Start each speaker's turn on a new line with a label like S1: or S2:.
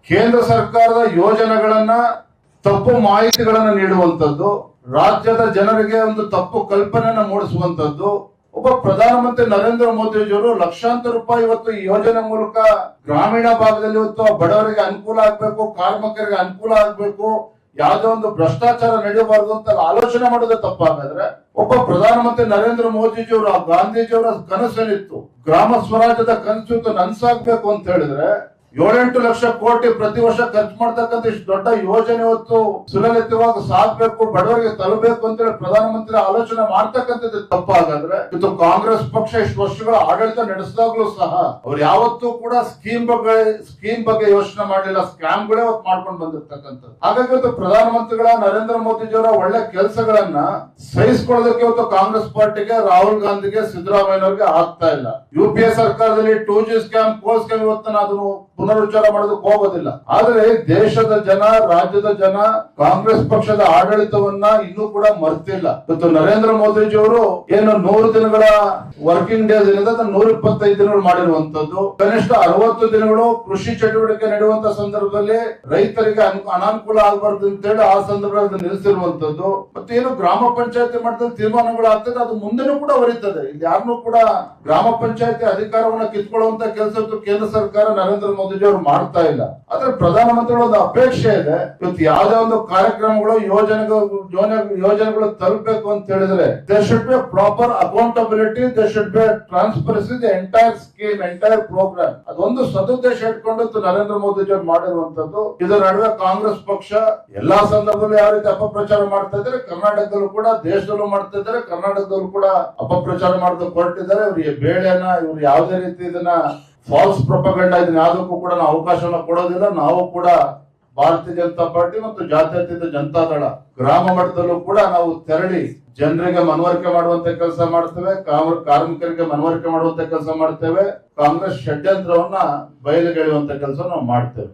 S1: ಕೇಂದ್ರ ಸರ್ಕಾರದ ಯೋಜನೆಗಳನ್ನ ತಪ್ಪು ಮಾಹಿತಿಗಳನ್ನ ನೀಡುವಂತದ್ದು, ರಾಜ್ಯದ ಜನರಿಗೆ ಒಂದು ತಪ್ಪು ಕಲ್ಪನೆಯನ್ನ ಮೂಡಿಸುವಂತದ್ದು. ಒಬ್ಬ ಪ್ರಧಾನಮಂತ್ರಿ ನರೇಂದ್ರ ಮೋದಿಜಿಯವರು ಲಕ್ಷಾಂತರ ರೂಪಾಯಿ ಇವತ್ತು ಈ ಯೋಜನೆ ಮೂಲಕ ಗ್ರಾಮೀಣ ಭಾಗದಲ್ಲಿ ಇವತ್ತು ಬಡವರಿಗೆ ಅನುಕೂಲ ಆಗ್ಬೇಕು, ಕಾರ್ಮಿಕರಿಗೆ ಅನುಕೂಲ ಆಗ್ಬೇಕು, ಯಾವುದೇ ಒಂದು ಭ್ರಷ್ಟಾಚಾರ ನಡೆಯಬಾರದು ಅಂತ ಆಲೋಚನೆ ಮಾಡೋದೇ ತಪ್ಪಾಗಾದ್ರೆ, ಒಬ್ಬ ಪ್ರಧಾನಮಂತ್ರಿ ನರೇಂದ್ರ ಮೋದಿಜಿಯವರು ಗಾಂಧೀಜಿಯವರ ಕನಸೇನಿತ್ತು, ಗ್ರಾಮ ಸ್ವರಾಜ್ಯದ ಕನಸು ನನ್ಸಾಗ್ಬೇಕು ಅಂತ ಹೇಳಿದ್ರೆ 7-8 ಲಕ್ಷ ಕೋಟಿ ಪ್ರತಿ ವರ್ಷ ಖರ್ಚು ಮಾಡ್ತಕ್ಕಂಥ ಇಷ್ಟು ದೊಡ್ಡ ಯೋಜನೆ ಇವತ್ತು ಸುಲಲಿತವಾಗಿ ಸಾಗಬೇಕು, ಬಡವರಿಗೆ ತಲುಪಬೇಕು ಅಂತ ಹೇಳಿ ಪ್ರಧಾನಮಂತ್ರಿ ಆಲೋಚನೆ ಮಾಡ್ತಕ್ಕಂಥದ್ದು ತಪ್ಪಾಗಾದ್ರೆ, ಇದು ಕಾಂಗ್ರೆಸ್ ಪಕ್ಷ ಇಷ್ಟು ವರ್ಷಗಳ ಆಡಳಿತ ನಡೆಸಿದಾಗ್ಲೂ ಸಹ ಅವ್ರು ಯಾವತ್ತೂ ಕೂಡ ಸ್ಕೀಮ್ ಬಗ್ಗೆ ಯೋಚನೆ ಮಾಡಲಿಲ್ಲ, ಸ್ಕ್ಯಾಮ್ಗಳೇ ಇವತ್ತು ಮಾಡ್ಕೊಂಡು ಬಂದಿರ್ತಕ್ಕಂಥದ್ದು. ಹಾಗಾಗಿ ಇವತ್ತು ಪ್ರಧಾನಮಂತ್ರಿಗಳ ನರೇಂದ್ರ ಮೋದಿಜಿಯವರ ಒಳ್ಳೆ ಕೆಲಸಗಳನ್ನ ಸಹಿಸಿಕೊಳ್ಳೋದಕ್ಕೆ ಇವತ್ತು ಕಾಂಗ್ರೆಸ್ ಪಾರ್ಟಿಗೆ, ರಾಹುಲ್ ಗಾಂಧಿಗೆ, ಸಿದ್ದರಾಮಯ್ಯನವರಿಗೆ ಆಗ್ತಾ ಇಲ್ಲ. UPA ಸರ್ಕಾರದಲ್ಲಿ 2G ಸ್ಕ್ಯಾಮ್, ಕೋಲ್ ಸ್ಕ್ಯಾಮ್ ಇವತ್ತು ಅದನ್ನು ಪುನರುಚ್ಚಾರ ಮಾಡೋದಕ್ಕೆ ಹೋಗೋದಿಲ್ಲ. ಆದ್ರೆ ದೇಶದ ಜನ, ರಾಜ್ಯದ ಜನ ಕಾಂಗ್ರೆಸ್ ಪಕ್ಷದ ಆಡಳಿತವನ್ನ ಇನ್ನೂ ಕೂಡ ಮರ್ತಿಲ್ಲ. ಇವತ್ತು ನರೇಂದ್ರ ಮೋದಿಜಿಯವರು ಏನು 100 ದಿನಗಳ ವರ್ಕಿಂಗ್ ಡೇಸ್ ಏನಿದೆ 125 ದಿನಗಳು ಮಾಡಿರುವಂತದ್ದು, ಕನಿಷ್ಠ 60 ದಿನಗಳು ಕೃಷಿ ಚಟುವಟಿಕೆ ನಡೆಯುವಂತ ಸಂದರ್ಭದಲ್ಲಿ ರೈತರಿಗೆ ಅನಾನುಕೂಲ ಆಗಬಾರ್ದು ಅಂತ ಹೇಳಿ ಆ ಸಂದರ್ಭದಲ್ಲಿ ನಿಲ್ಲಿಸಿರುವಂತದ್ದು. ಮತ್ತೆ ಏನು ಗ್ರಾಮ ಪಂಚಾಯತಿ ಮಟ್ಟದಲ್ಲಿ ತೀರ್ಮಾನಗಳು ಆಗ್ತದೆ, ಅದು ಮುಂದೆನೂ ಕೂಡ ಹೊರೀತದೆ. ಇಲ್ಲಿ ಯಾರನ್ನೂ ಕೂಡ ಗ್ರಾಮ ಪಂಚಾಯತಿ ಅಧಿಕಾರವನ್ನ ಕಿತ್ಕೊಳ್ಳುವಂತ ಕೆಲಸ ಕೇಂದ್ರ ಸರ್ಕಾರ ನರೇಂದ್ರ ಮೋದಿ ಅವರು ಮಾಡ್ತಾ ಇಲ್ಲ. ಆದ್ರೆ ಪ್ರಧಾನಮಂತ್ರಿಗಳ ಒಂದು ಅಪೇಕ್ಷೆ ಇದೆ, ಇವತ್ತು ಯಾವುದೇ ಒಂದು ಕಾರ್ಯಕ್ರಮಗಳು ಯೋಜನೆಗಳು ತಲುಪಬೇಕು ಅಂತ ಹೇಳಿದ್ರೆ there should be proper accountability, there should be transparency, the entire scheme, entire program. ಅದೊಂದು ಸದುದ್ದೇಶ ಇಟ್ಕೊಂಡು ನರೇಂದ್ರ ಮೋದಿ ಅವರು ಮಾಡಿರುವಂತದ್ದು. ಇದರ ನಡುವೆ ಕಾಂಗ್ರೆಸ್ ಪಕ್ಷ ಎಲ್ಲಾ ಸಂದರ್ಭದಲ್ಲೂ ಯಾವ ರೀತಿ ಅಪಪ್ರಚಾರ ಮಾಡ್ತಾ ಇದ್ದಾರೆ, ಕರ್ನಾಟಕದಲ್ಲೂ ಕೂಡ, ದೇಶದಲ್ಲೂ ಮಾಡ್ತಾ ಇದ್ದಾರೆ, ಕರ್ನಾಟಕದಲ್ಲೂ ಕೂಡ ಅಪಪ್ರಚಾರ ಮಾಡೋದಕ್ಕೆ ಹೊರಟಿದ್ದಾರೆ. ಇವರಿಗೆ ಬೇಳೆನ ಇವ್ರು ಯಾವುದೇ ರೀತಿ ಇದನ್ನ ಫಾಲ್ಸ್ ಪ್ರೊಪಗಂಡ ಇದನ್ನ ಯಾವುದಕ್ಕೂ ಕೂಡ ನಾವು ಅವಕಾಶವನ್ನ ಕೊಡೋದಿಲ್ಲ. ನಾವು ಕೂಡ ಭಾರತೀಯ ಜನತಾ ಪಾರ್ಟಿ ಮತ್ತು ಜಾತ್ಯತೀತ ಜನತಾದಳ ಗ್ರಾಮ ಮಟ್ಟದಲ್ಲೂ ಕೂಡ ನಾವು ತೆರಳಿ ಜನರಿಗೆ ಮನವರಿಕೆ ಮಾಡುವಂತ ಕೆಲಸ ಮಾಡ್ತೇವೆ, ಕಾರ್ಮಿಕರಿಗೆ ಮನವರಿಕೆ ಮಾಡುವಂತ ಕೆಲಸ ಮಾಡ್ತೇವೆ, ಕಾಂಗ್ರೆಸ್ ಷಡ್ಯಂತ್ರವನ್ನ ಬಯಲಿಗೆಳೆಯುವಂತ ಕೆಲಸ ನಾವು ಮಾಡ್ತೇವೆ.